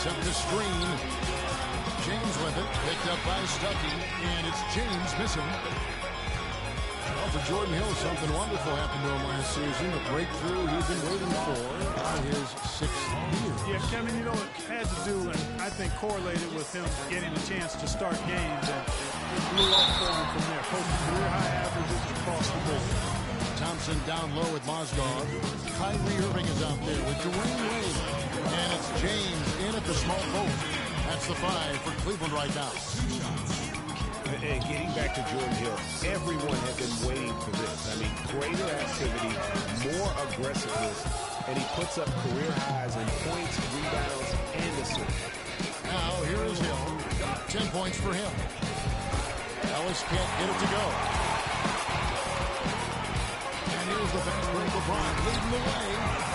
Up the screen. James with it, picked up by Stuckey, and it's James missing. Well, for Jordan Hill, something wonderful happened to him last season. The breakthrough he'd been waiting for in his 6th year. Yeah, Kevin, you know, it had to do, and I think correlated with him getting a chance to start games, and it blew up for him from there. Posting career high averages across the board. Thompson down low with Mozgov. Kyrie Irving is out there with Dwayne Wade. And it's James in at the small post. That's the 5 for Cleveland right now. And getting back to Jordan Hill, everyone had been waiting for this. I mean, greater activity, more aggressiveness, and he puts up career highs in points, rebounds, and assists. Now, here is Hill. 10 points for him. Ellis can't get it to go. And here's the fast break. LeBron leading the way.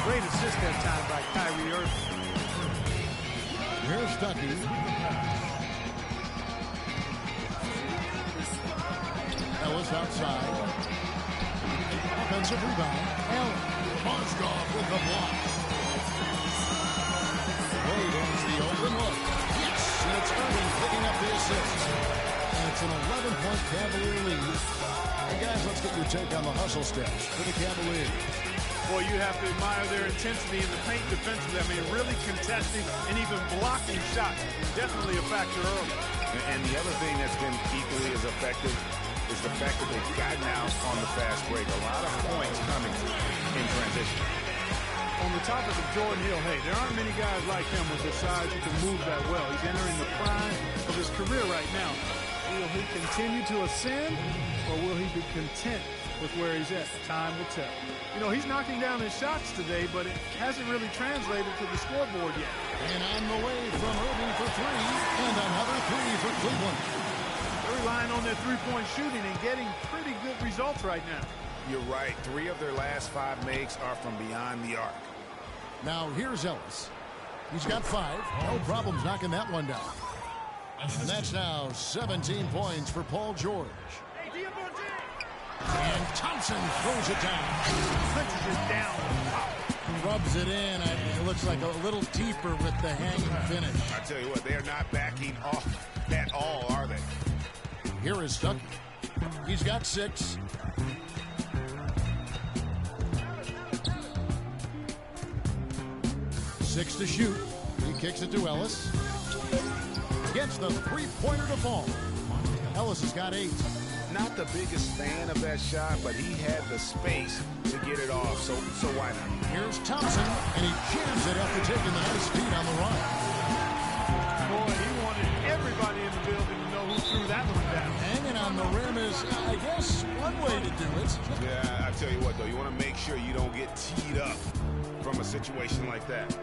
Great assist that time by Kyrie Irving. Here's Stuckey. Ellis outside. Offensive rebound. Allen. Mozgov with the block. Wade ends the open look. Yes! And it's Irving picking up the assist. And it's an 11-point Cavalier lead. Hey guys, let's get your take on the hustle steps for the Cavaliers. Boy, you have to admire their intensity in the paint defensively. I mean, really contesting and even blocking shots. Definitely a factor early. And the other thing that's been equally as effective is the fact that they've gotten out on the fast break. A lot of points coming in transition. On the topic of Jordan Hill, hey, there aren't many guys like him with the size who can move that well. He's entering the prime of his career right now. Will he continue to ascend, or will he be content with where he's at? Time will tell. You know, he's knocking down his shots today, but it hasn't really translated to the scoreboard yet. And on the way from Irving for 3, and another 3 for Cleveland. They're relying on their three-point shooting and getting pretty good results right now. You're right. 3 of their last 5 makes are from beyond the arc. Now, here's Ellis. He's got 5. No problems knocking that one down. And that's now 17 points for Paul George. And Thompson throws it down. Punches it down. Rubs it in. It looks like a little deeper with the hanging finish. I tell you what, they are not backing off at all, are they? Here is Stuckey. He's got 6. Six to shoot. He kicks it to Ellis. Gets the three-pointer to fall. Ellis has got 8. Not the biggest fan of that shot, but he had the space to get it off, so why not? Here's Thompson, and he jams it after taking the nice feed on the run. Boy, he wanted everybody in the building to know who threw that one down. Hanging on the rim is, I guess, one way to do it. Yeah, I tell you what, though, you want to make sure you don't get teed up from a situation like that.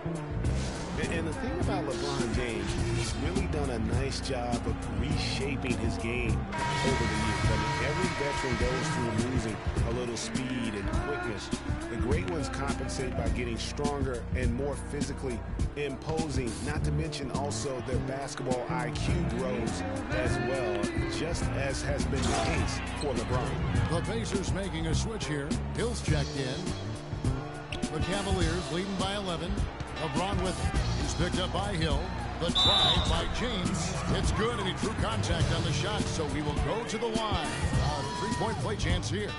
And the thing about LeBron James, he's really done a nice job of reshaping his game over the years. I mean, every veteran goes through losing a little speed and quickness. The great ones compensate by getting stronger and more physically imposing, not to mention also their basketball IQ grows as well, just as has been the case for LeBron. The Pacers making a switch here. Hill's checked in. The Cavaliers leading by 11. LeBron with him. He's picked up by Hill. The try by James. It's good, and he drew contact on the shot, so he will go to the line. Three-point play chance here.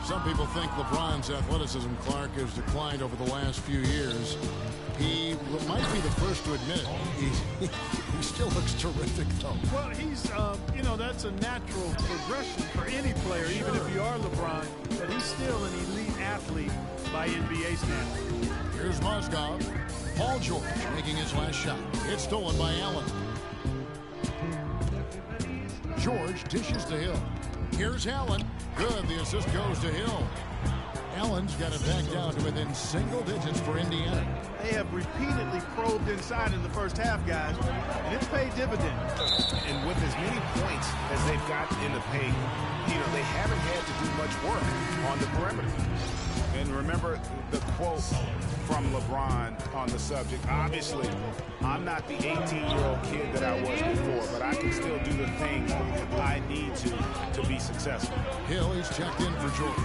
Some people think LeBron's athleticism, Clark, has declined over the last few years. He might be the first to admit it. He still looks terrific, though. Well, he's, you know, that's a natural progression for any player, even if you are LeBron. But he's still an elite athlete by NBA standards. Here's Mozgov. Paul George making his last shot. It's stolen by Allen. George dishes to Hill. Here's Allen. Good. The assist goes to Hill. Allen's got it back down to within single digits for Indiana. They have repeatedly probed inside in the first half, guys, and it's paid dividends. And with as many points as they've got in the paint, you know, they haven't had to do much work on the perimeter. And remember the quote from LeBron on the subject. Obviously, I'm not the 18-year-old kid that I was before, but I can still do the things I need to be successful. Hill is checked in for George.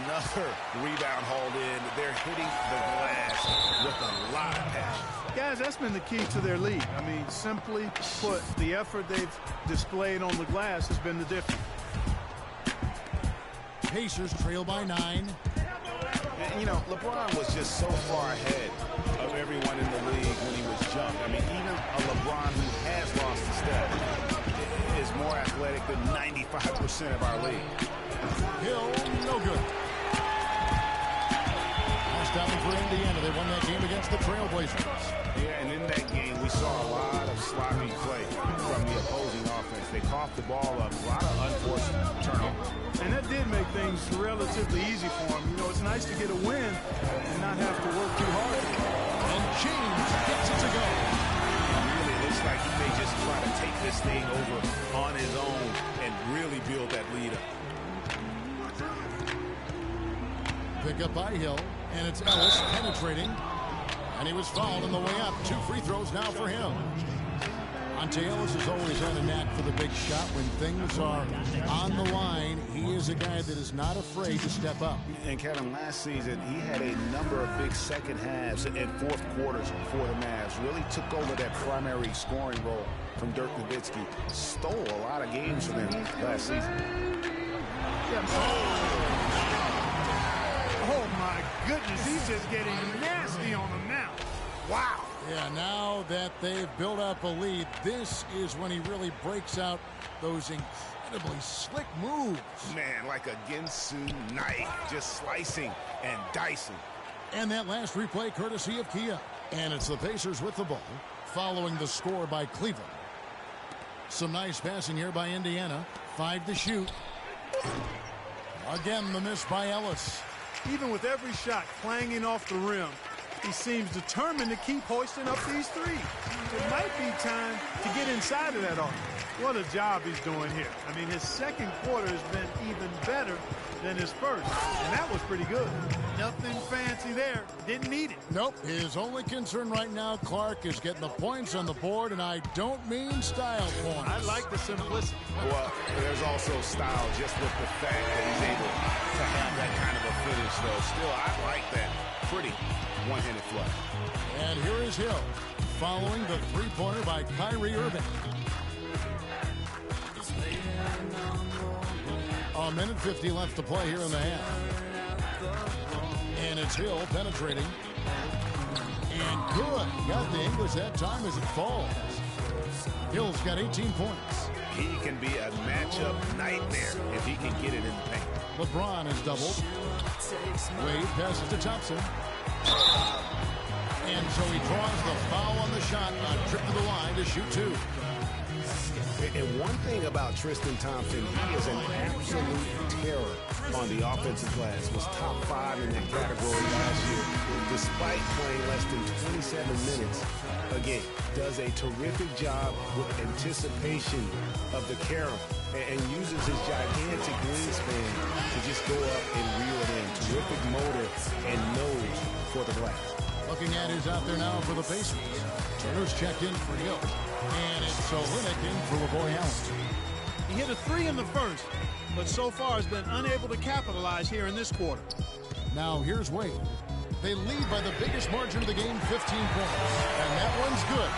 Another rebound hauled in. They're hitting the glass with a lot of passion. Guys, that's been the key to their lead. I mean, simply put, the effort they've displayed on the glass has been the difference. Pacers trail by 9. And, you know, LeBron was just so far ahead of everyone in the league when he was young. I mean, even a LeBron who has lost a step is more athletic than 95% of our league. Hill, no good. Last down for Indiana. They won that game against the Trailblazers. Yeah, and in that game, we saw a lot of sloppy play from the opposing offense. They coughed the ball up, a lot of unforced turnovers. And that did make things relatively easy for him. You know, it's nice to get a win and not have to work too hard. And James gets it to go. Really, it looks like he may just try to take this thing over on his own and really build that lead up. Pick up by Hill, and it's Ellis penetrating. And he was fouled on the way up. 2 free throws now for him. Monte Ellis has always had a knack for the big shot. When things are on the line, he is a guy that is not afraid to step up. And Kevin, last season, he had a number of big second halves and fourth quarters for the Mavs. Really took over that primary scoring role from Dirk Nowitzki. Stole a lot of games from him last season. Oh, my goodness. He's just getting nasty on him now. Wow. Yeah, now that they've built up a lead, this is when he really breaks out those incredibly slick moves. Man, like a Ginsu knife, just slicing and dicing. And that last replay courtesy of Kia. And it's the Pacers with the ball, following the score by Cleveland. Some nice passing here by Indiana. 5 to shoot. Again, the miss by Ellis. Even with every shot clanging off the rim, he seems determined to keep hoisting up these threes. It might be time to get inside of that arc. What a job he's doing here. I mean, his second quarter has been even better than his first, and that was pretty good. Nothing fancy there. Didn't need it. Nope. His only concern right now, Clark, is getting the points on the board, and I don't mean style points. I like the simplicity. Well, there's also style just with the fact that he's able to have that kind of a finish, though. Still, I like that pretty one-handed flush. And here is Hill, following the three-pointer by Kyrie Irving. A minute 50 left to play here in the half. And it's Hill penetrating. And good. Got the English that time as it falls. Hill's got 18 points. He can be a matchup nightmare if he can get it in the paint. LeBron is doubled. Wade passes to Thompson. And so he draws the foul on the shot on trip to the line to shoot 2. And one thing about Tristan Thompson, he is an absolute terror on the offensive glass. Was top 5 in that category last year. Despite playing less than 27 minutes a game, does a terrific job with anticipation of the carom and uses his gigantic wingspan to just go up and reel it in. Terrific motor and nose for the glass. Looking at who's out there now for the Pacers. Turner's checked in for Hill. And it's Olynyk in for LeBoy Allen. He hit a 3 in the first, but so far has been unable to capitalize here in this quarter. Now here's Wade. They lead by the biggest margin of the game, 15 points. And that one's good.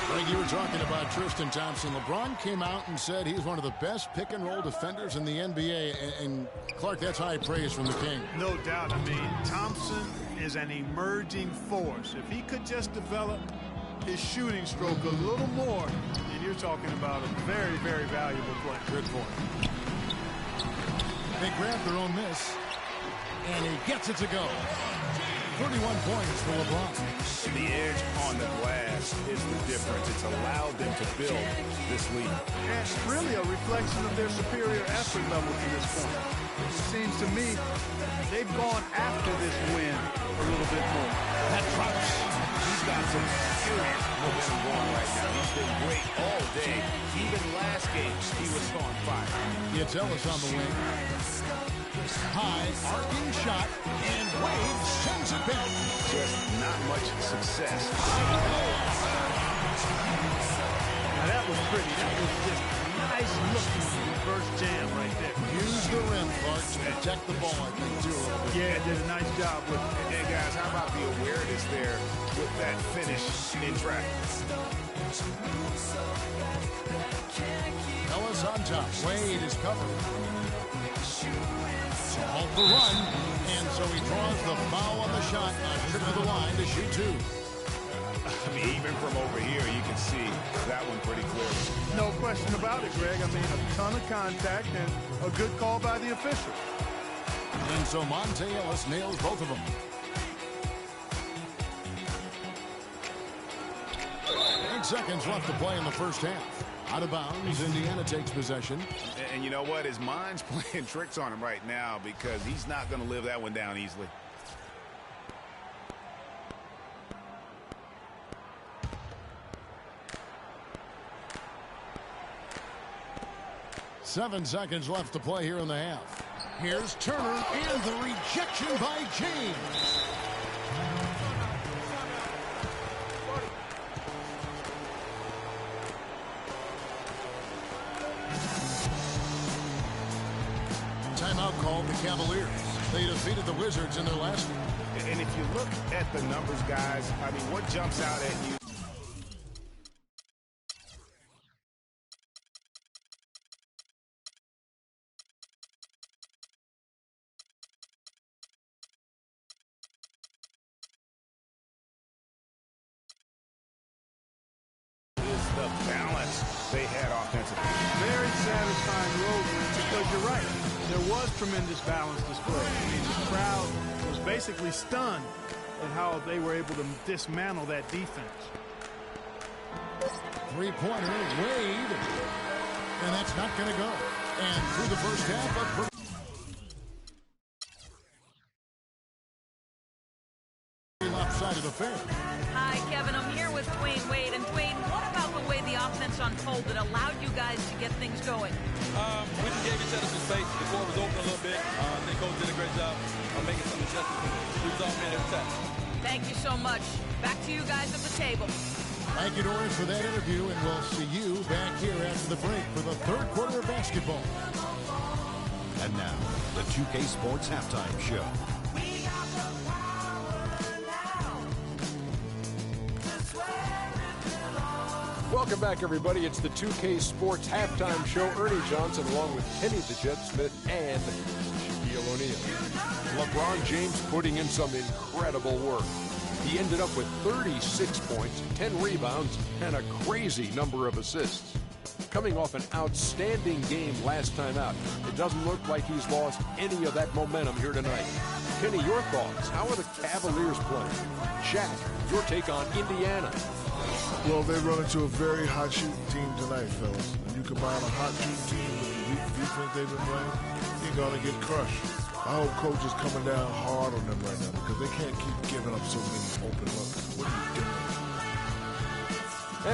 Greg, you were talking about Tristan Thompson. LeBron came out and said he's one of the best pick-and-roll defenders in the NBA. And Clark, that's high praise from the King. No doubt. I mean, Thompson is an emerging force. If he could just develop his shooting stroke a little more, then you're talking about a very, very valuable player. Good point. They grab their own miss, and he gets it to go. 31 points for LeBron. The edge on the glass is the difference. It's allowed them to build this lead. And it's really a reflection of their superior effort level to this point. It seems to me they've gone after this win a little bit more. That drops. He's got some serious momentum going right now. He's been great all day. Even last game, he was on fire. Yatellis on the wing. High, arcing shot, and Wade sends it back. Just not much success. Now that was pretty. That was just nice looking reverse jam right there. Use the rim, Clark, to protect the ball, I think, too, a little bit. Yeah, did a nice job with it. And guys, how about the awareness there with that finish in track? Ellis on top. Wade is covered. To halt the run, and so he draws the foul on the shot. A trip to the line to shoot two. I mean, even from over here, you can see that one pretty clearly. No question about it, Greg. I mean, a ton of contact and a good call by the official. And so Monte Ellis nails both of them. 8 seconds left to play in the first half. Out of bounds, Indiana takes possession. And you know what? His mind's playing tricks on him right now because he's not going to live that one down easily. Seven seconds left to play here in the half. Here's Turner and the rejection by James. Timeout called the Cavaliers. They defeated the Wizards in their last one. And if you look at the numbers, guys, I mean, what jumps out at you? Is the balance they had offensively. Very satisfying road win because you're right. There was tremendous balance display. I mean, the crowd was basically stunned at how they were able to dismantle that defense. Three-pointer, Wade. And that's not going to go. And through the first half, a lopsided affair. Hi, Kevin. I'm here with Dwayne Wade. And Dwayne, what about the way the offense unfolded allowed you guys to get things going? We just gave each other some space. The floor was open a little bit. I think Coach did a great job of making some adjustments. We was off man every time. Thank you so much. Back to you guys at the table. Thank you, Doris, for that interview, and we'll see you back here after the break for the third quarter of basketball. And now, the 2K Sports Halftime Show. Welcome back, everybody. It's the 2K Sports Halftime Show. Ernie Johnson along with Kenny the Jet Smith and Shaquille O'Neal. LeBron James putting in some incredible work. He ended up with 36 points, 10 rebounds, and a crazy number of assists. Coming off an outstanding game last time out, it doesn't look like he's lost any of that momentum here tonight. Kenny, your thoughts? How are the Cavaliers playing? Shaq, your take on Indiana. Well, they run into a very hot shooting team tonight, fellas. And you combine a hot shooting team with the weak defense they've been playing, you're going to get crushed. I hope Coach is coming down hard on them right now because they can't keep giving up so many open looks. What are you doing?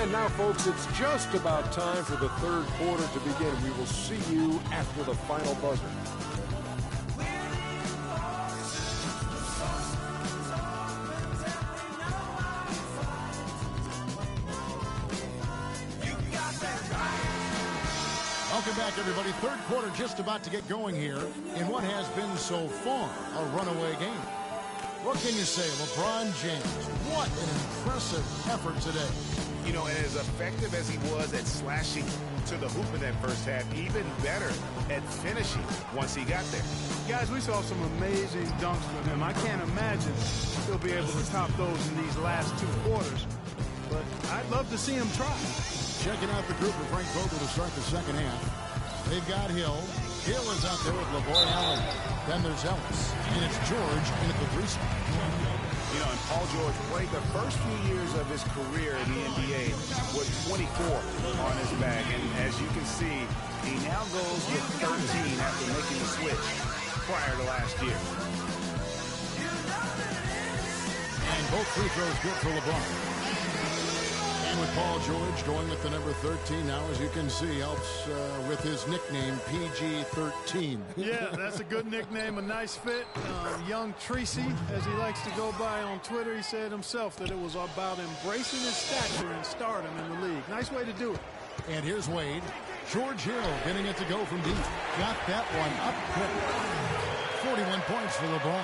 And now, folks, it's just about time for the third quarter to begin. We will see you after the final buzzer. Welcome back, everybody. Third quarter just about to get going here in what has been so far a runaway game. What can you say, LeBron James? What an impressive effort today. You know, and as effective as he was at slashing to the hoop in that first half, even better at finishing once he got there. Guys, we saw some amazing dunks from him. I can't imagine he'll be able to top those in these last 2 quarters. But I'd love to see him try. Checking out the group of Frank Vogel to start the second half. They've got Hill. Hill is out there with LeBoy Allen. Then there's Ellis. And it's George in at the 3 spot. You know, and Paul George played the first few years of his career in the NBA with 24 on his back. And as you can see, he now goes with 13 after making the switch prior to last year. And both free throws good for LeBron. And with Paul George going with the number 13 now, as you can see, helps with his nickname, PG-13. Yeah, that's a good nickname, a nice fit. Young Tracy, as he likes to go by on Twitter, he said himself that it was about embracing his stature and stardom in the league. Nice way to do it. And here's Wade. George Hill getting it to go from deep. Got that one up quick. 41 points for LeBron.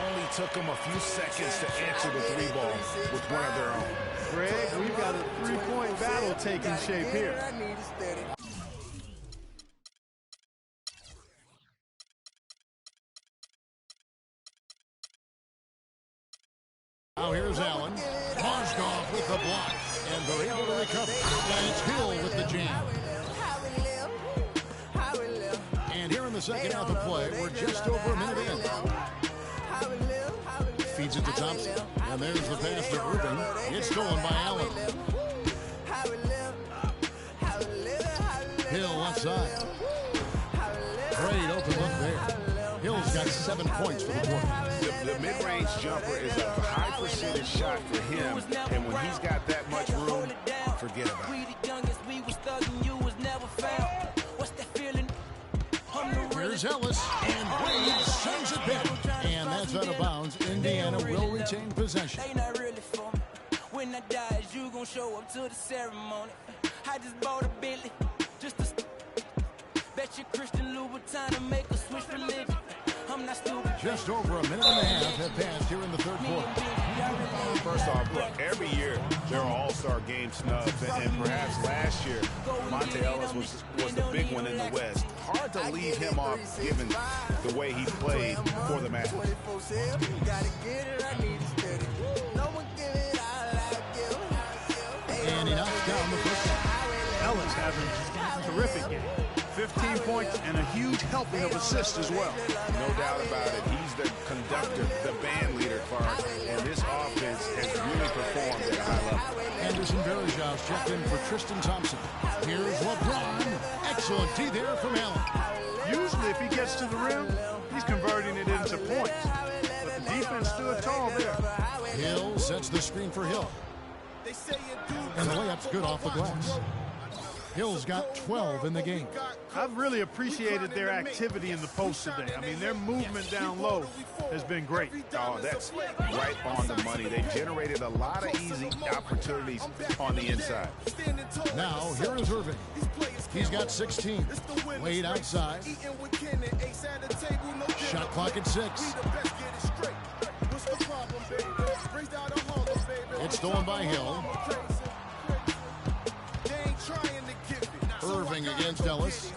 Only took them a few seconds to answer the 3-ball with one of their own. Greg, we've got a 3-point battle taking shape here. Now here's Allen. Mozgov with the block. And they're able to recover. And it's Hill with the jam. And here in the second half of play, we're just over a minute in. Feeds it to Thompson. And there's the pass to Irving. It's stolen by Allen. Hill left side. Great open look there. Hill's got 7 points for the quarter. The mid-range jumper is a high percentage shot for him. And when he's got that much room, forget about it. Here's Ellis, and Wade sends it back. And that's out of bounds. Indiana will retain possession. When I die, you gonna show up to the ceremony. I just bought a Bentley, just to bet you Christian Louboutin to make a switch religion. I'm not stupid. Just over a minute and a half have passed here in the third quarter. First off, look, every year there are all-star game snubs, and perhaps last year Monte Ellis was the big one in the West. Hard to leave him off given the way he played for the Mavs. And he knocks down the first one. Ellis having a terrific game. 15 points and a huge helping of assists as well. No doubt about it. He's the conductor, the band leader, Clark, and this offense has really performed at a high level. Anderson Varejao checked in for Tristan Thompson. Here's LeBron. Excellent D there from Allen. Usually if he gets to the rim, he's converting it into points. But the defense stood tall there. Hill sets the screen for Hill. And the layup's good off the glass. Hill's got 12 in the game. I've really appreciated their activity in the post today. I mean, their movement down low has been great. Oh, that's right on the money. They generated a lot of easy opportunities on the inside. Now, here is Irving. He's got 16. Wade outside. Shot clock at 6. It's stolen by Hill. Irving against Ellis.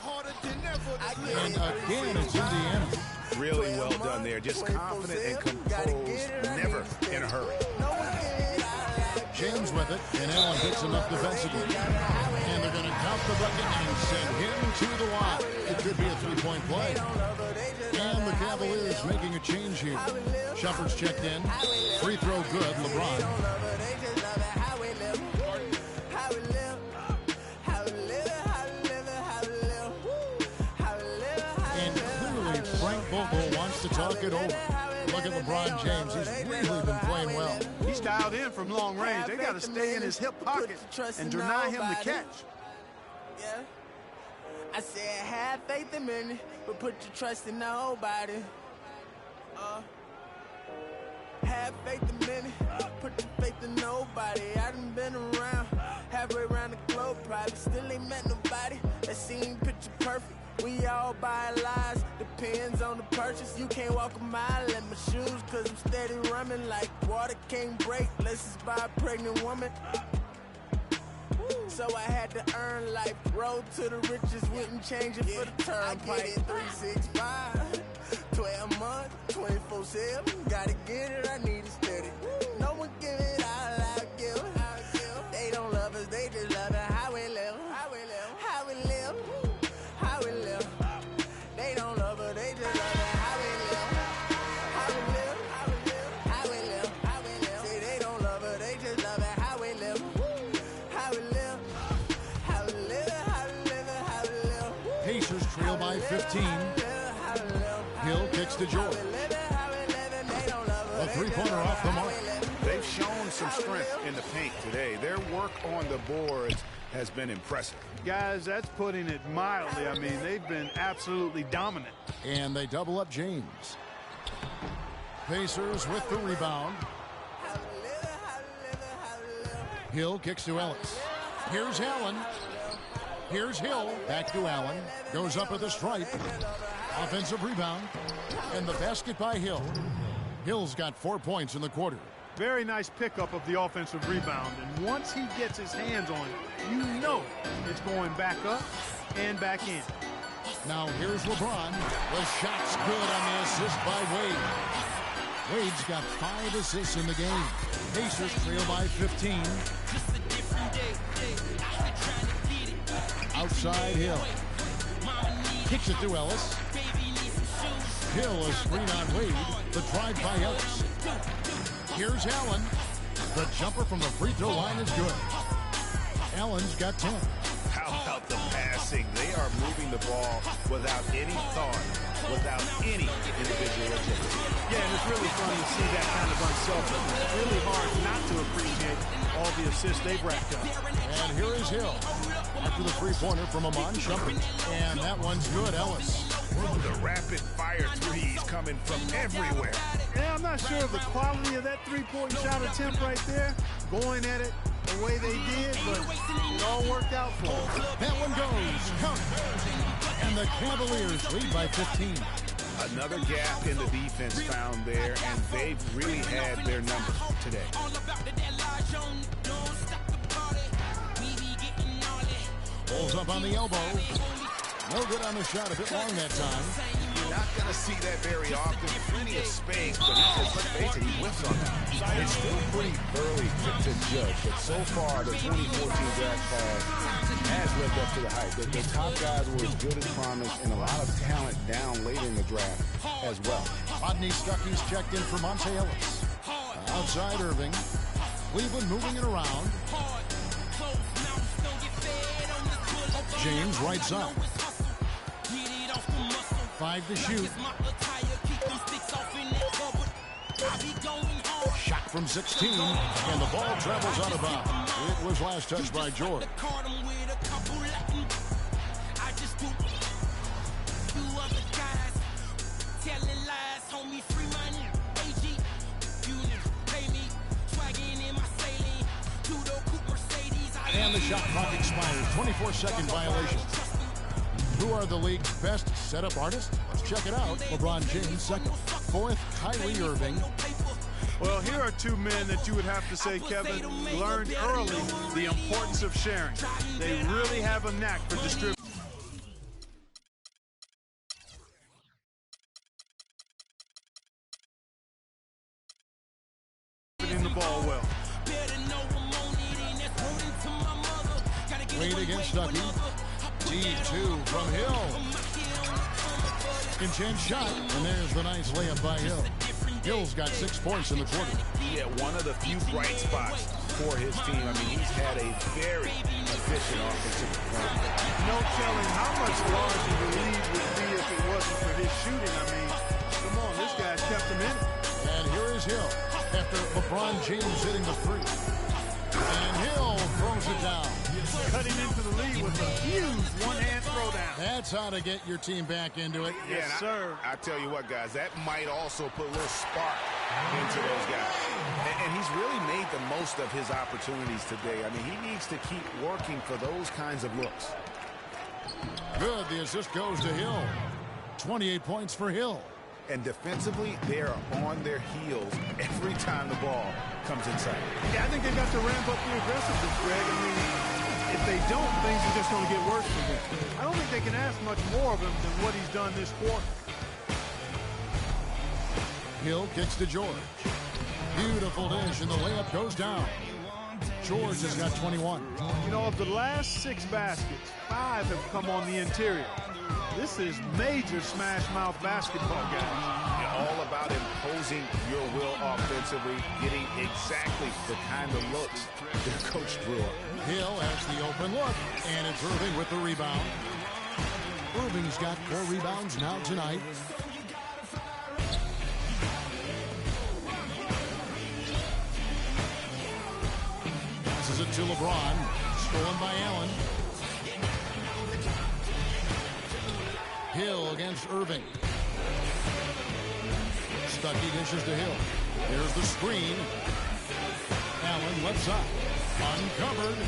And again, it's Indiana. Really well done there. Just confident and composed, never in a hurry. James with it, and Allen picks him up defensively. And they're going to count the bucket and send him to the line. It could be a three-point play. And the Cavaliers making a change here. Shumpert's checked in. Free throw good, LeBron. Vogel wants to talk it over. Look at LeBron James. He's really been playing well. He's dialed in from long range. They got to stay in his hip pocket and deny him the catch. Yeah. I said have faith in me, but put your trust in nobody. Have faith in me, put your faith in nobody. I done been around. halfway around the globe, probably still ain't met nobody that seem picture perfect. We all buy lies, depends on the purchase. You can't walk a mile in my shoes, cause I'm steady running like water can't break. Let's just buy a pregnant woman. So I had to earn life. Road to the riches, wouldn't change it for the turnpike. 365, 12 months, 24/7. Gotta get it, I need it steady. No one give it all, I'll give it. They don't love us, they just love it. How we live, how we live, how we live, how we live. They don't love us, they just love it. How we live, how we live, how we live, how we live, how we live. Say they don't love us, they just love it. How we live, how we live, how we live, how we live, how we live. Pacers trail by 15. Hill kicks to George. A three-pointer off the mark. They've shown some strength in the paint today. Their work on the boards has been impressive. Guys, that's putting it mildly. I mean, they've been absolutely dominant. And they double up James. Pacers with the rebound. Hill kicks to Ellis. Here's Allen. Here's Hill. Back to Allen. Goes up at the stripe. Offensive rebound. And the basket by Hill. Hill's got 4 points in the quarter. Very nice pickup of the offensive rebound. And once he gets his hands on it, you know it's going back up and back in. Now here's LeBron. The shot's good on the assist by Wade. Wade's got 5 assists in the game. Pacers trail by 15. Outside Hill. Kicks it to Ellis. Hill a screen on Wade. The drive by Ellis. Here's Allen. The jumper from the free throw line is good. Allen's got 10. How about the passing? They are moving the ball without any thought, without any individual agility. Yeah, and it's really fun to see that kind of unselfishness. It's really hard not to appreciate all the assists they've racked up. And here is Hill. After the three-pointer from Amon Shumpert. And that one's good, Ellis. The rapid-fire threes coming from everywhere. Yeah, I'm not sure of the quality of that three-point shot attempt right there, going at it the way they did, but it all worked out for them. That one goes. Count. And the Cavaliers lead by 15. Another gap in the defense found there, and they've really had their number today. Pulls up on the elbow. No good on the shot, a bit long that time. You're not going to see that very often. Plenty of space, but he just, let's face it, he whiffs on that. It's still pretty early to judge, but so far the 2014 draft class has lived up to the hype. The top guys were as good as promised, and a lot of talent down later in the draft as well. Rodney Stuckey's checked in for Monte Ellis. Outside Irving. Cleveland moving it around. James right side. 5 to shoot. Shot from 16, and the ball travels out of bounds. It was last touched by George. And the shot clock expires. 24-second violation. Who are the league's best setup artists? Let's check it out. LeBron James second. 4th, Kyrie Irving. Well, here are two men that you would have to say, Kevin, learned early the importance of sharing. They really have a knack for distributing. The ball well. Wade against Stuckey. D2 from Hill. Intense shot, and there's the nice layup by Hill. Hill's got 6 points in the quarter. Yeah, one of the few bright spots for his team. I mean, he's had a very efficient offensive performance. No telling how much larger the lead would be if it wasn't for his shooting. I mean, come on, this guy kept him in it. And here is Hill after LeBron James hitting the three. And Hill throws it down. Cutting into the lead with a huge one-hand throwdown. That's how to get your team back into it. Yes, sir. I tell you what, guys, that might also put a little spark into those guys. And he's really made the most of his opportunities today. I mean, he needs to keep working for those kinds of looks. Good. The assist goes to Hill. 28 points for Hill. And defensively, they are on their heels every time the ball comes inside. Yeah, I think they've got to ramp up the aggressiveness, Greg. I mean, if they don't, things are just going to get worse for them. I don't think they can ask much more of him than what he's done this quarter. Hill kicks to George. Beautiful dish, and the layup goes down. George has got 21. You know, of the last 6 baskets, 5 have come on the interior. This is major smash-mouth basketball, guys. All about imposing your will offensively, getting exactly the kind of looks their coach drew up. Hill has the open look, and it's Irving with the rebound. Irving's got 4 rebounds now tonight. Passes it to LeBron. Stolen by Allen. Hill against Irving. Stuckey dishes to Hill. Here's the screen. Allen left side. Uncovered.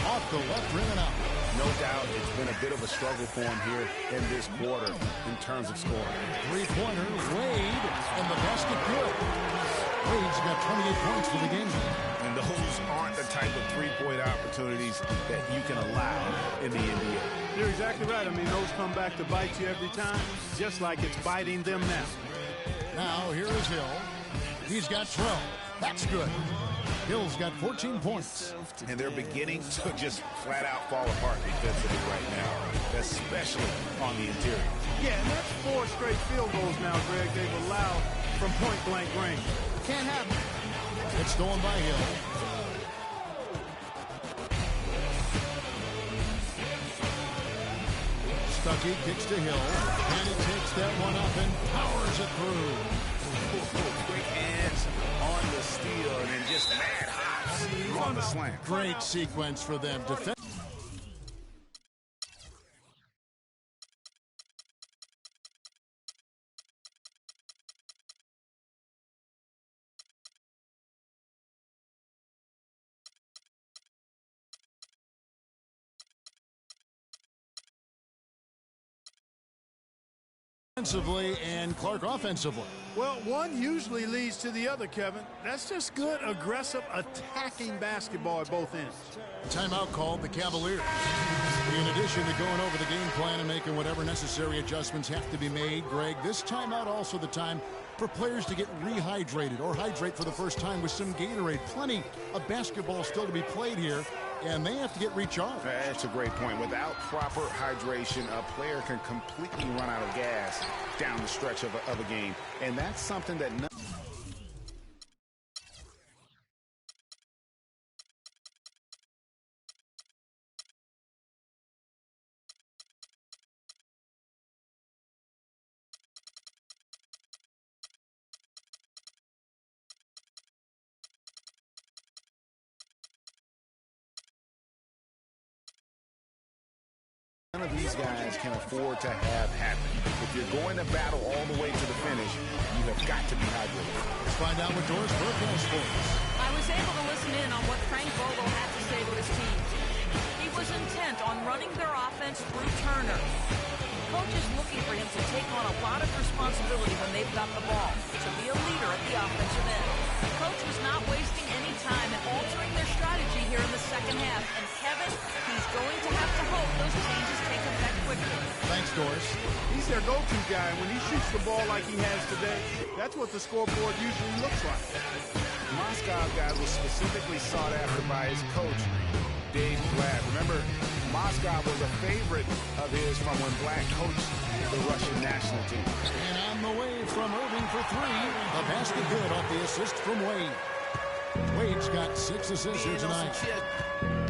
Off the left rim and out. No doubt it's been a bit of a struggle for him here in this quarter in terms of scoring. Three-pointer, Wade, and the basket good. Wade's got 28 points for the game. And those aren't the type of three-point opportunities that you can allow in the NBA. You're exactly right. I mean, those come back to bite you every time, just like it's biting them now. Now, here is Hill. He's got 12. That's good. Hill's got 14 points. And they're beginning to just flat-out fall apart defensively right now, especially on the interior. Yeah, and that's 4 straight field goals now, Greg, they've allowed from point-blank range. Can't happen. It's stolen by Hill. Stuckey kicks to Hill, and he takes that one up and powers it through. Quick hands on the steal, and then just mad hops on the slam. Great sequence for them. Defensively and Clark offensively. Well, one usually leads to the other, Kevin. That's just good, aggressive, attacking basketball at both ends. Timeout called the Cavaliers. In addition to going over the game plan and making whatever necessary adjustments have to be made, Greg, this timeout also the time for players to get rehydrated or hydrate for the first time with some Gatorade. Plenty of basketball still to be played here, and they have to get recharged. That's a great point. Without proper hydration, a player can completely run out of gas down the stretch of a game, and that's something that none of these guys can afford to have happen. If you're going to battle all the way to the finish, you have got to be hydrated. Let's find out what Doris Burke has for us. I was able to listen in on what Frank Vogel had to say to his team. He was intent on running their offense through Turner. Coach is looking for him to take on a lot of responsibility when they've got the ball, to be a leader at the offensive end. Coach was not wasting any time in altering their strategy here in the second half. And Kevin, he's going to have to hope those changes take effect quickly. Thanks, Doris. He's their go-to guy. When he shoots the ball like he has today, that's what the scoreboard usually looks like. Moscow guy was specifically sought after by his coach, Dave Blatt. Remember, Moscow was a favorite of his from when Blatt coached the Russian national team. And on the way from Irving for 3. A basket good off the assist from Wade. Wade's got 6 assists here tonight.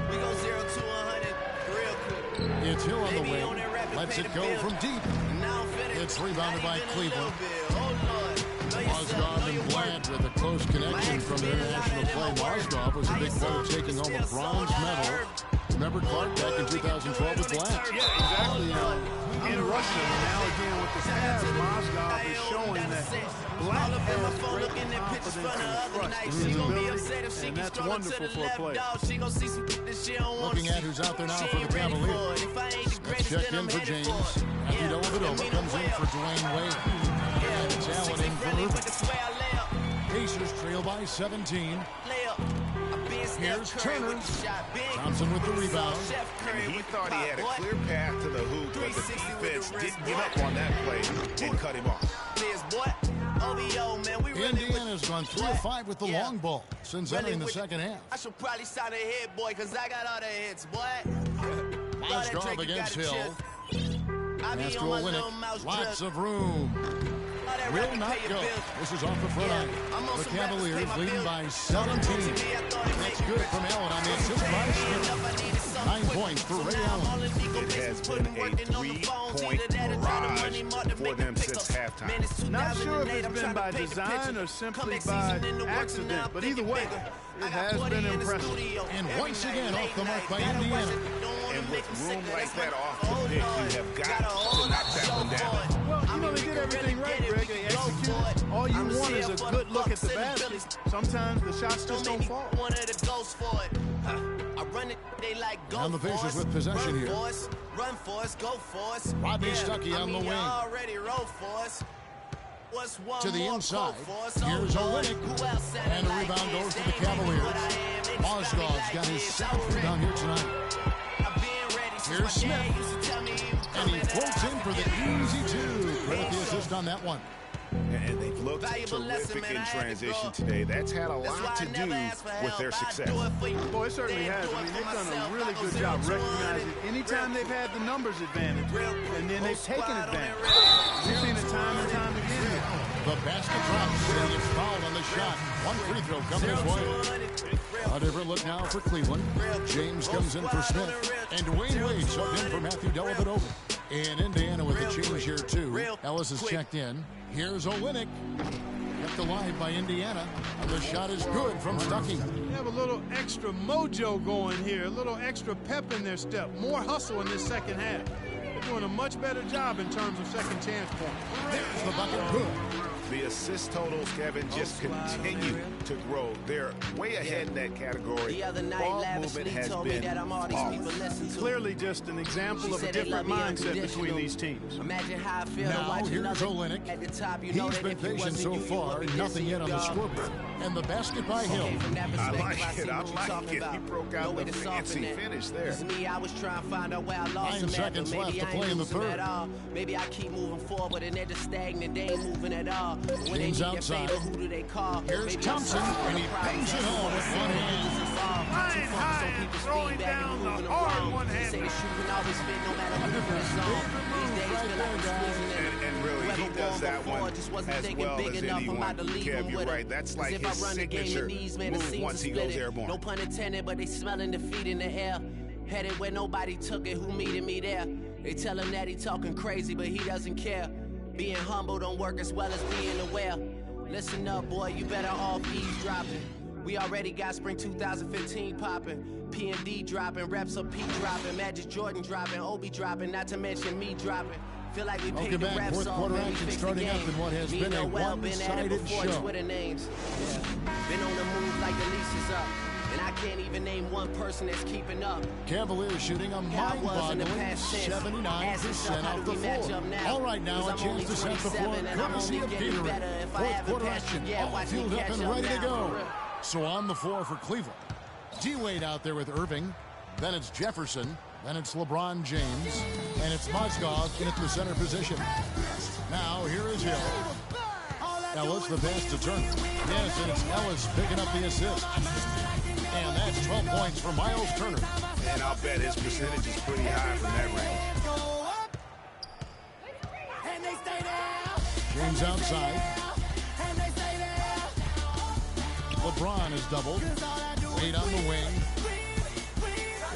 We go 0 to 100 real quick. It's Hill on the wing. Lets it go from deep. It's rebounded by Cleveland. Mozgov and Blant with a close connection from the international play. Mozgov was a big part of taking home a bronze medal. Remember Clark back in 2012 with Blant? Yeah, exactly. In Russia. Now again with the pass, Mozgov is showing that Black has great confidence and trust in his ability, and that's wonderful for a player. Looking at who's out there now for the Cavaliers. That's checked in for James. Matthew Dellavedova comes in for Dwayne Wade. And it's Allen in for Irving. Pacers trail by 17. Here's Turner. Thompson with the rebound. And he thought he had a clear path to the hoop, but the defense didn't give up on that play and cut him off. Indiana's gone 3 of 5 with the long ball since entering the second half. I should probably sign a hit, boy, because I got all the hits, boy. Mozgov against Hill. Pass to Olynyk. Lots of room. Will not go. This is off the front end. The Cavaliers leading by 17. That's good from Allen on the assist by Smith. 9 points for Ray Allen. It has been a 3-point barrage for them since halftime. Not sure if it's been by design or simply by accident, but either way, it has been impressive. And once again off the mark by Indiana. And with room like that off the pick, you have got to knock that one down. Well, you know, they did everything right, Greg. They executed. All you want is a good look at the basket. Sometimes the shots just don't fall. On the Pacers with possession here. Run for us, go for us. Rodney Stuckey on the wing. Already wrote for us. To the inside. Here's Olynyk. And the rebound goes to the Cavaliers. Mozgov's got his 7th rebound here tonight. Here's Smith. And he floats in for the easy 2. Credit the assist on that one. And they've looked terrific in transition today. That's had a lot to do with their success. Boy, it certainly has. I mean, they've done a really good job recognizing anytime they've had the numbers advantage, and then they've taken advantage. We've seen it time and time again. The basket drops, and he gets fouled on the shot. One free throw coming his way. A different look now for Cleveland. James comes in for Smith, and Dwayne Wade subbed in for Matthew Dellavedova. And Indiana with a change here, too. Ellis is checked in. Here's Olynyk. Kept alive by Indiana. And the shot is good from Stuckey. They have a little extra mojo going here, a little extra pep in their step. More hustle in this second half. They're doing a much better job in terms of second chance points. There's the bucket. Good. The assist totals, Kevin, just continue to grow. They're way ahead in that category. The other night, Ball lavishly movement has told me been that I'm all these people listen to. Clearly just an example of a different mindset between these teams. Imagine how I feel to Now watch here's another Olynyk. at the top. You know He's that been if you patient wasn't so you, you far. would be Nothing yet on the dog. scoreboard. And the basket by Hill. From that I perspective, like see it. I what you're like talking it. He about. broke No out way the to soften fancy that. finish there. It's me, I was trying to find out where I lost 9 him at, seconds but left maybe to I play ain't in the losing third. at all. Maybe I keep moving forward, but they're just stagnant. They ain't moving at all. When they James need outside. your favor, who do they call? Here's Maybe Thompson, I'm and he bangs it home with one hand. Flying high and throwing down the hard one-hand. Say the shoe can always fit no matter what the is on. These days feel like I'm squeezing in. And really, he does that one Just wasn't as thinking well big as enough. I'm anyone. about to leave Kev, him you're with right. That's like if I his run the game signature in these, man, the move seams once he are goes split. airborne. No pun intended, but they smelling defeat in the air. Headed where nobody took it, who meeted me there? They tell him that he talking crazy, but he doesn't care. Being humble don't work as well as being aware. Listen up, boy, you better off eavesdropping. We already got spring 2015 popping. P&D dropping, reps up P dropping, Magic Jordan dropping, Obi dropping, not to mention me dropping. Feel like we paid Welcome the back. refs Fourth off, quarter man, we action fixed the starting up game. in what has Me been a know well, been at it one-sided before, show. Twitter names. Been on the move like the leash is up. And I can't even name one person that's keeping up. Cavaliers shooting a How I was in the mind-boggling past tense. 79% How off do the we match floor. up now? All right, now a 'Cause I'm chance only to set the floor 27 and I'm courtesy only of getting Gatorade. better. If I Fourth haven't quarter passed action, you yet, all watch me fueled up catch and up ready to now, go. for real. So on the floor for Cleveland. D-Wade out there with Irving. Then it's Jefferson. Then it's LeBron James. And it's Mozgov in at the center position. Now here is Hill. Ellis the pass to Turner. Yes, and it's Ellis picking up the assist. And that's 12 points for Miles Turner. And I'll bet his percentage is pretty high from that range. James outside. LeBron is doubled. Wade on the wing.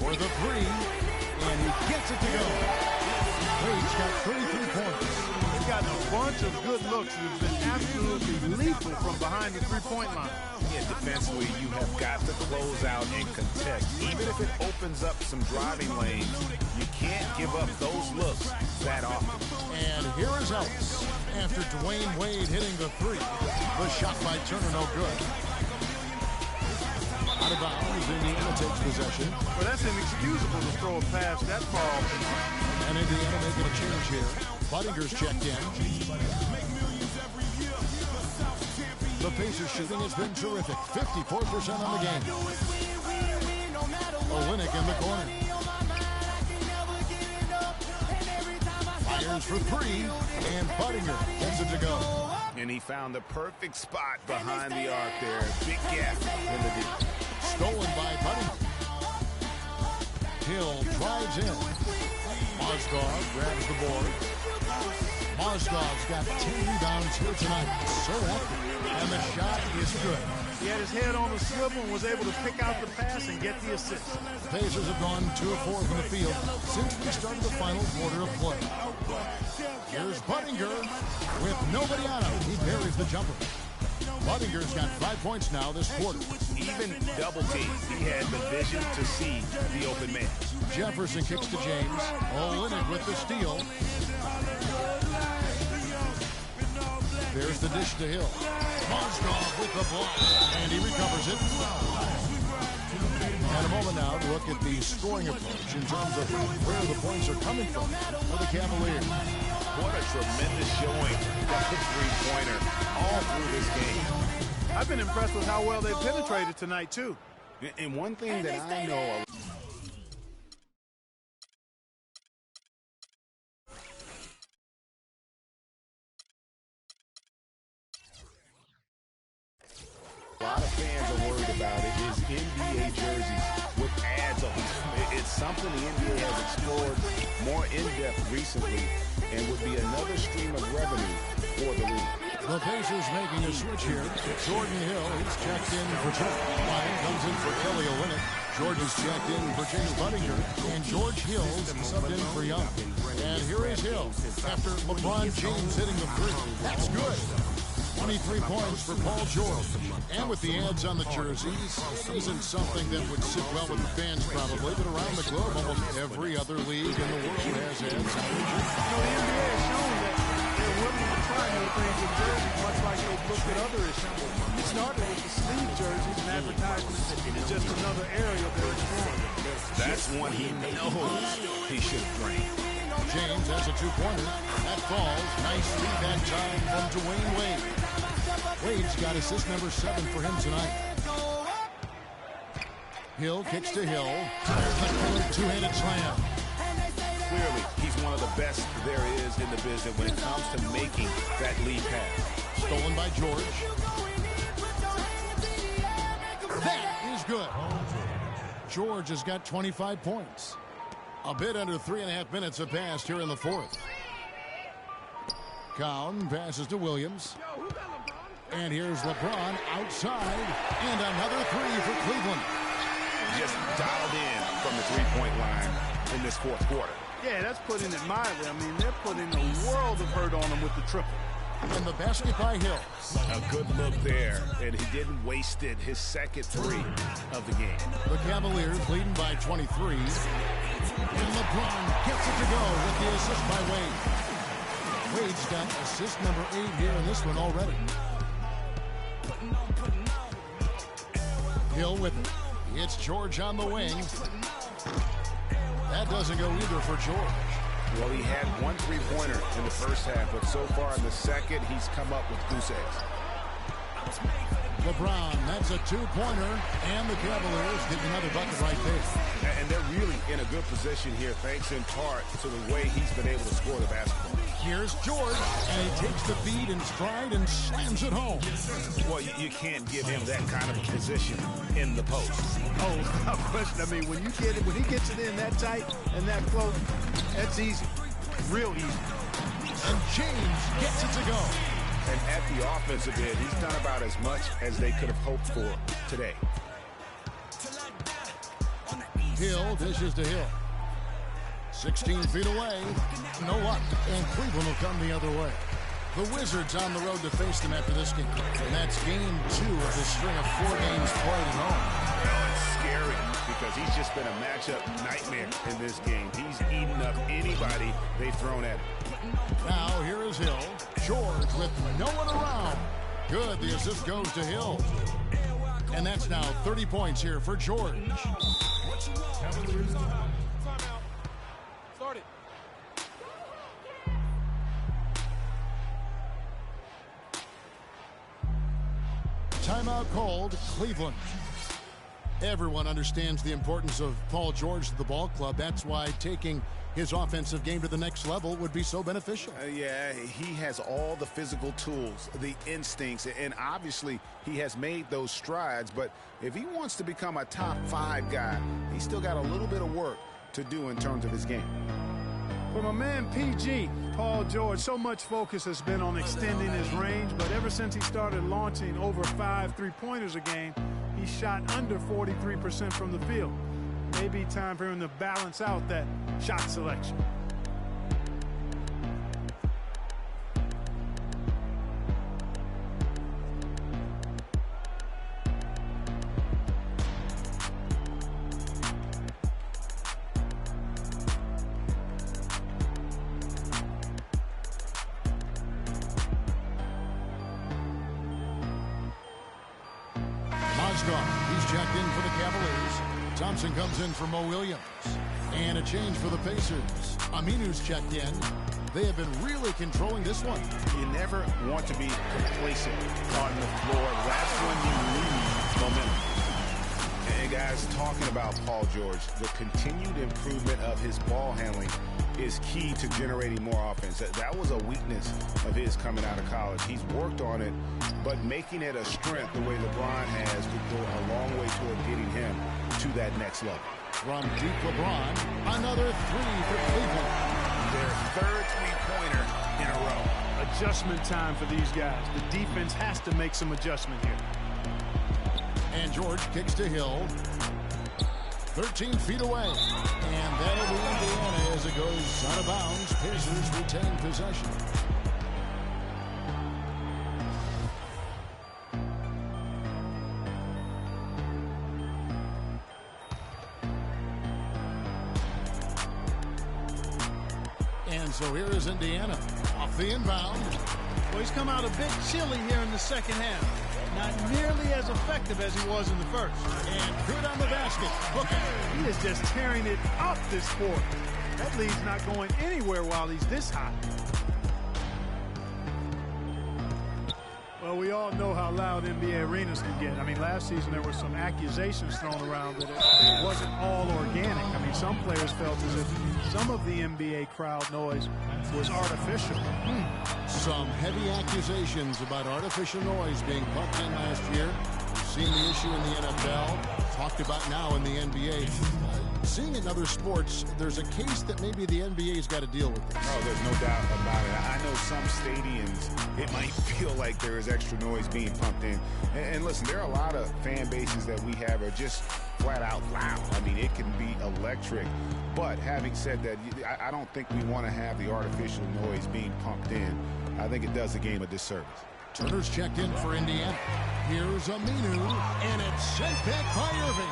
For the three. And he gets it to go. Wade's got 33 points. He's gotten a bunch of good looks. He's been absolutely lethal from behind the three-point line. Yeah, defensively, you have got to close out and contest. Even if it opens up some driving lanes, you can't give up those looks that often. And here is Ellis. After Dwayne Wade hitting the three, the shot by Turner no good. Out of bounds, Indiana takes possession. Well, that's inexcusable to throw a pass that far. And Indiana making a change here. Buddinger's checked in. The Pacers shooting has been terrific. 54% on the game. Olynyk in the corner. Fires for three, and Buddinger gets it to go. And he found the perfect spot behind the arc there. Big gap in the deep. Stolen by Buddinger. Hill drives in. Mozgov grabs the board. Mozgov's got 10 rebounds here tonight. So active. And the shot is good. He had his head on the swivel and was able to pick out the pass and get the assist. The Pacers have gone 2 of 4 from the field since we started the final quarter of play. Here's Buddinger with nobody on him. He buries the jumper. Buddinger's got 5 points now this quarter. Even double team, he had the vision to see the open man. Jefferson kicks to James. Olynyk with the steal. There's the dish to Hill. Mozgov with the block, and he recovers it. And a moment now to look at the scoring approach in terms of where the points are coming from for the Cavaliers. What a tremendous showing from the three-pointer all through this game. I've been impressed with how well they penetrated tonight, too. And one thing that I know... a lot of fans are worried about it is NBA jerseys with ads on them. It's something the NBA has explored more in-depth recently and would be another stream of revenue for the league. The Pacers making a switch here. Jordan Hill, he's checked in for Turner. Ryan comes in for Kelly Olynyk. George is checked in for James Buddinger. And George Hill's subbed in for Young. And here is Hill after LeBron James hitting the three. That's good. 23 points for Paul George. And with the ads on the jerseys, isn't something that would sit well with the fans probably, but around the globe, almost every other league in the world has ads on the jerseys. The NBA has shown that they're willing to try new things with jerseys, much like they've looked at other issues. It started with the sleeve jerseys and advertisements. It's just another area they're exploring. That's one he knows he should bring. James has a two-pointer. That falls. Nice lead that time from Dwayne Wade. Wade's got assist number 7 for him tonight. Hill kicks to Hill. There's a two-handed slam. Clearly, he's one of the best there is in the business when it comes to making that lead pass. Stolen by George. That is good. George has got 25 points. A bit under 3.5 minutes have passed here in the fourth. Cowan passes to Williams. And here's LeBron outside. And another three for Cleveland. Just dialed in from the three-point line in this fourth quarter. Yeah, that's putting it mildly. I mean, they're putting a world of hurt on him with the triple. And the basket by Hill. A good look there, and he didn't waste it. His second three of the game. The Cavaliers leading by 23. And LeBron gets it to go with the assist by Wade. Wade's got assist number 8 here in this one already. Hill with it. It's George on the wing. That doesn't go either for George. Well, he had one three-pointer in the first half, but so far in the second, he's come up with goose eggs. LeBron, that's a two-pointer, and the Cavaliers get another bucket right there. And they're really in a good position here, thanks in part to the way he's been able to score the basketball. Here's George, and he takes the feed in stride and slams it home. Well, you can't give him that kind of a position in the post. Oh, without question. I mean, when he gets it in that tight and that close, that's easy. Real easy. And James gets it to go. And at the offensive end, he's done about as much as they could have hoped for today. Hill dishes to Hill. 16 feet away. No luck. And Cleveland will come the other way. The Wizards on the road to face them after this game. And that's game 2 of this string of 4 games played at home. Well, it's scary because he's just been a matchup nightmare in this game. He's eaten up anybody they've thrown at him. Now here is Hill. George with no one around. Good, the assist goes to Hill. And that's now 30 points here for George. Start it. Timeout called, Cleveland. Everyone understands the importance of Paul George to the ball club. That's why taking his offensive game to the next level would be so beneficial. Yeah, he has all the physical tools, the instincts, and obviously he has made those strides. But if he wants to become a top 5 guy, he's still got a little bit of work to do in terms of his game. For my man PG, Paul George, so much focus has been on extending his range, but ever since he started launching over 5 3-pointers a game, he shot under 43% from the field. Maybe time for him to balance out that shot selection. He's checked in for the Cavaliers. Thompson comes in for Mo Williams. And a change for the Pacers. Aminu's checked in. They have been really controlling this one. You never want to be complacent on the floor. That's when you lose momentum. And guys, talking about Paul George, the continued improvement of his ball handling is key to generating more offense. That was a weakness of his coming out of college. He's worked on it, but making it a strength the way LeBron has would go a long way toward getting him to that next level. From deep LeBron, another 3 for Cleveland. Their third three-pointer in a row. Adjustment time for these guys. The defense has to make some adjustment here. And George kicks to Hill. 13 feet away. And that'll be Indiana as it goes out of bounds. Pacers retain possession. And so here is Indiana off the inbound. Well, he's come out a bit chilly here in the second half. Not nearly as effective as he was in the first. And good on the basket. Booker. He is just tearing it up this quarter. That lead's not going anywhere while he's this hot. Well, we all know how loud NBA arenas can get. I mean, last season there were some accusations thrown around that it wasn't all organic. I mean, some players felt as if some of the NBA crowd noise was artificial. Some heavy accusations about artificial noise being pumped in last year. We've seen the issue in the NFL, talked about now in the NBA. Seeing in other sports, there's a case that maybe the NBA's got to deal with this. Oh, there's no doubt about it. I know some stadiums, it might feel like there is extra noise being pumped in. And listen, there are a lot of fan bases that we have are just flat out loud. I mean, it can be electric. But having said that, I don't think we want to have the artificial noise being pumped in. I think it does the game a disservice. Turner's checked in for Indiana. Here's Aminu, and it's sent back by Irving.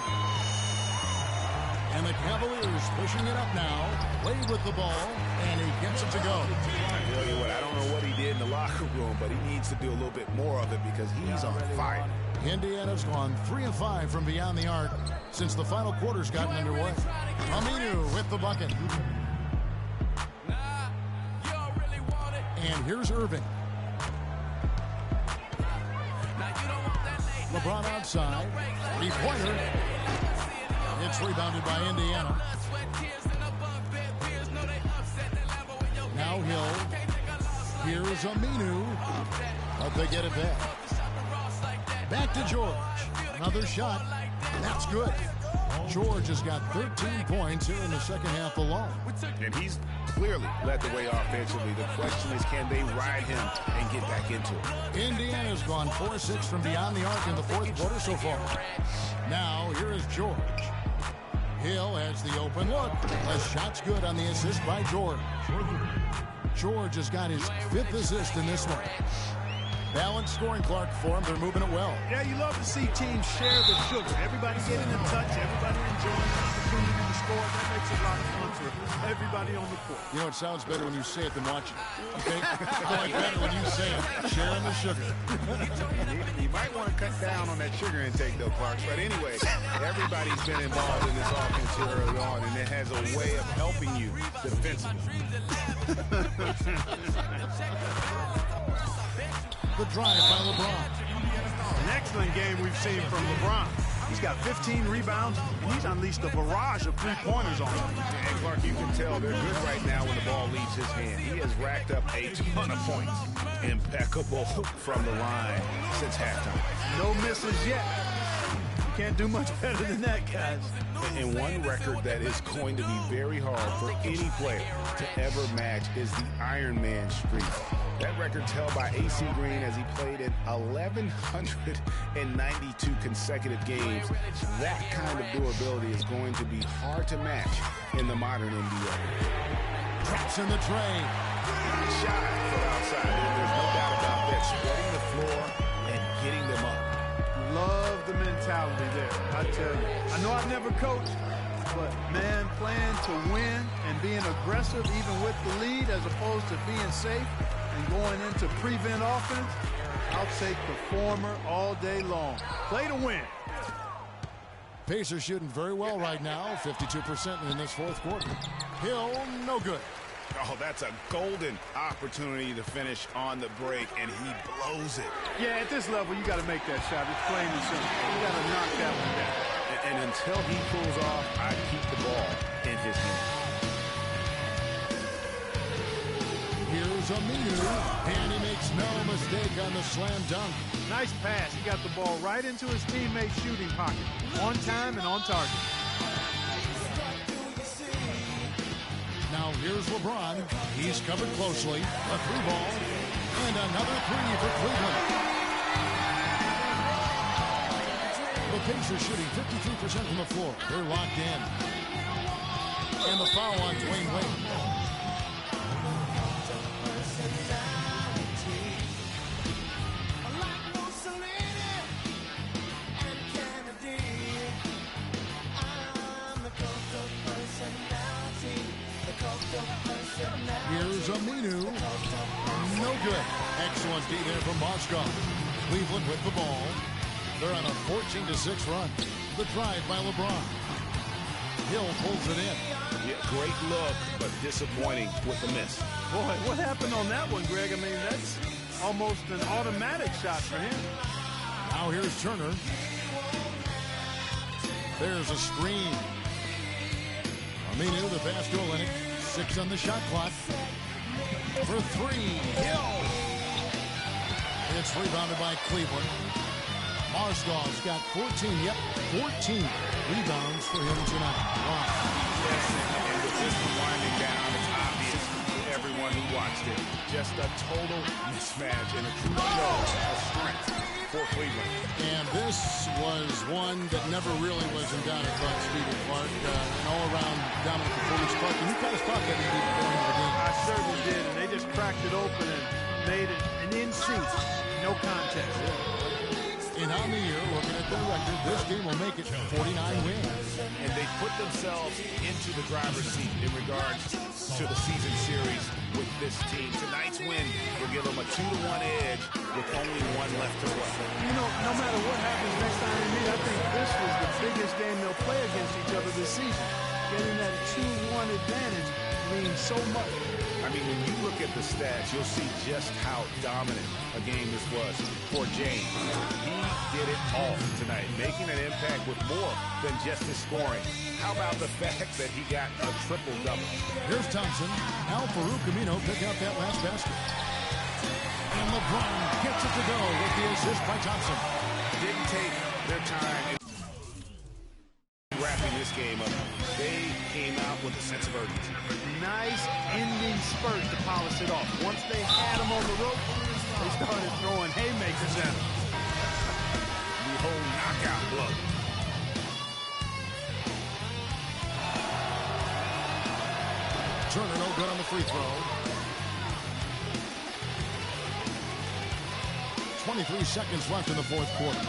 And the Cavaliers pushing it up now. Wade with the ball, and he gets it to go. I tell you what, I don't know what he did in the locker room, but he needs to do a little bit more of it because he's on fire. Indiana's gone 3 of 5 from beyond the arc since the final quarter's gotten underway. Aminu with the bucket. And here's Irving. LeBron outside. 3-pointer. It's rebounded by Indiana. Now Hill. Here's Aminu. But they get it back. Back to George. Another shot. That's good. George has got 13 points here in the second half alone. And he's clearly led the way offensively. The question is, can they ride him and get back into it? Indiana's gone 4-6 from beyond the arc in the fourth quarter so far. Now, here is George. Hill has the open look. A shot's good on the assist by George. George has got his 5th assist in this one. Balanced scoring, Clark, for them. They're moving it well. Yeah, you love to see teams share the sugar. Everybody getting in touch, everybody enjoying the opportunity to score. That makes it a lot of fun for everybody on the court. You know, it sounds better when you say it than watching it. Okay? It's going better when you say it. Sharing the sugar. You might want to cut down on that sugar intake, though, Clark. But anyway, everybody's been involved in this offense here early on, and it has a way of helping you defensively. The drive by LeBron. An excellent game we've seen from LeBron. He's got 15 rebounds, and he's unleashed a barrage of three-pointers on him. And Clark, you can tell they're good right now when the ball leaves his hand. He has racked up a ton of points. Impeccable from the line since halftime. No misses yet. You can't do much better than that, guys. And one record that is going to be very hard for any player to ever match is the Iron Man streak. That record's held by AC Green as he played in 1,192 consecutive games. That kind of durability is going to be hard to match in the modern NBA. Traps in the tray. Shot put outside. There's no doubt about that. Spreading the floor and getting them up. Love the mentality there, I tell you. I know I've never coached, but, man, playing to win and being aggressive even with the lead as opposed to being safe and going into prevent offense, I'll take the former all day long. Play to win. Pacers shooting very well right now, 52% in this fourth quarter. Hill, no good. Oh, that's a golden opportunity to finish on the break, and he blows it. Yeah, at this level, you got to make that shot. It's plain and simple. You got to knock that one down. And until he pulls off, I keep the ball in his hand. Here's Aminu, and he makes no mistake on the slam dunk. Nice pass. He got the ball right into his teammate's shooting pocket. On time and on target. Now here's LeBron. He's covered closely. A three ball. And another three for Cleveland. The Pacers shooting 53% from the floor. They're locked in. And the foul on Dwayne Wade. Here's Aminu. No good. Excellent D there from Moscow. Cleveland with the ball. They're on a 14-6 run. The drive by LeBron. Hill pulls it in. Yeah, great look, but disappointing with the miss. Boy, what happened on that one, Greg? I mean, that's almost an automatic shot for him. Now here's Turner. There's a screen. Aminu, the pass to Olynyk. 6 on the shot clock. For 3, Hill. It's rebounded by Cleveland. Marsdall's got 14, 14 rebounds for him tonight. Wow. Yes, and with this one winding down, it's obvious to everyone who watched it. Just a total mismatch and a true show of strength for Cleveland. And this was one that never really was in doubt about Stephen Clark. An all-around dominant performance. Clark, and you kind of thought that he'd be going into the game. I certainly did, and they just cracked it open and made it an in-sync. No contest. And on the year, looking at their record, this game will make it 49 wins. And they put themselves into the driver's seat in regards to the season series with this team. Tonight's win will give them a 2-1 edge with only one left to play. You know, no matter what happens next time we meet, I think this was the biggest game they'll play against each other this season. Getting that 2-1 advantage means so much. I mean, when you look at the stats, you'll see just how dominant a game this was for James. He did it all tonight, making an impact with more than just his scoring. How about the fact that he got a triple-double? Here's Thompson. Now Farouk Aminu pick up that last basket. And LeBron gets it to go with the assist by Thompson. Didn't take their time in wrapping this game up. They came out with a sense of urgency. Nice ending spurt to polish it off. Once they had him on the rope, they started throwing haymakers at him. The whole knockout blow. Turner no good on the free throw. 23 seconds left in the fourth quarter.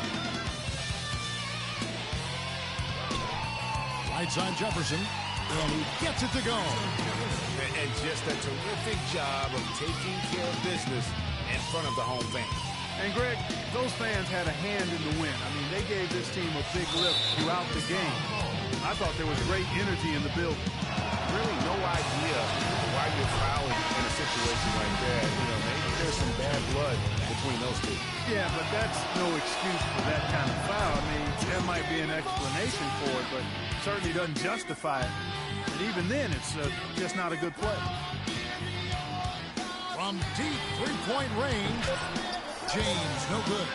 Right side Jefferson, and he gets it to go. And just a terrific job of taking care of business in front of the home fans. And Greg, those fans had a hand in the win. I mean, they gave this team a big lift throughout the game. I thought there was great energy in the building. Really no idea why you're fouling in a situation like that. You know, maybe there's some bad blood between those two. Yeah, but that's no excuse for that kind of foul. I mean, there might be an explanation for it, but certainly doesn't justify it. And even then, it's just not a good play. From deep three-point range, James, no good.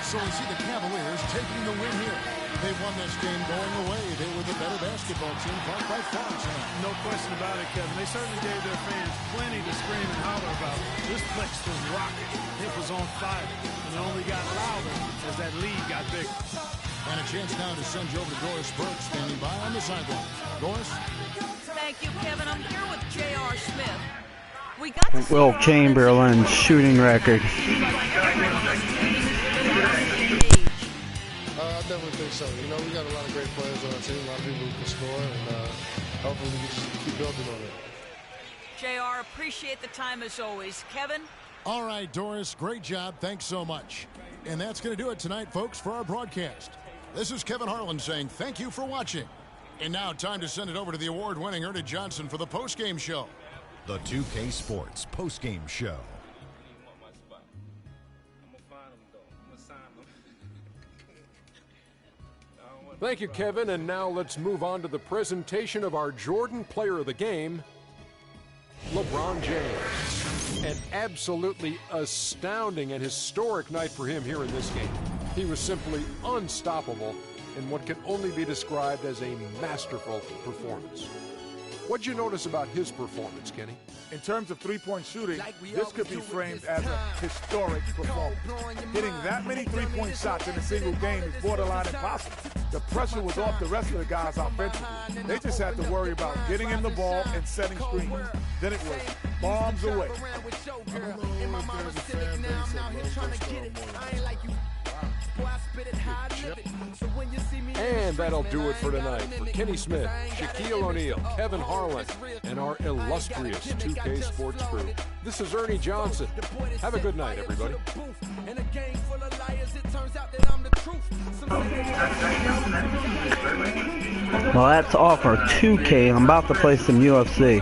So we see the Cavaliers taking the win here. They won this game going away. They were the better basketball team by far tonight. No question about it, Kevin. They certainly gave their fans plenty to scream and holler about. This place was rocking. It was on fire. And it only got louder as that lead got bigger. And a chance now to send you over to Doris Burke standing by on the sideline. Doris? Thank you, Kevin. I'm here with J.R. Smith. We got to Will Chamberlain's shooting record. I definitely think so. You know, we got a lot of great players on our team, a lot of people who can score, and hopefully we can just keep building on it. JR, appreciate the time as always. Kevin? All right, Doris, great job. Thanks so much. And that's going to do it tonight, folks, for our broadcast. This is Kevin Harlan saying thank you for watching. And now time to send it over to the award-winning Ernie Johnson for the postgame show. The 2K Sports postgame show. Thank you, Kevin. And now let's move on to the presentation of our Jordan Player of the Game, LeBron James. An absolutely astounding and historic night for him here in this game. He was simply unstoppable in what can only be described as a masterful performance. What'd you notice about his performance, Kenny? In terms of three-point shooting, this could be framed as a historic performance. Hitting that many three-point shots in a single game is borderline impossible. The pressure was off the rest of the guys offensively. They just had to worry about getting him the ball and setting screens. Then it was bombs away. And that'll do it for tonight. For Kenny Smith, Shaquille O'Neal, Kevin Harlan, and our illustrious 2K Sports crew, this is Ernie Johnson. Have a good night, everybody. Well, that's all for 2K. I'm about to play some UFC.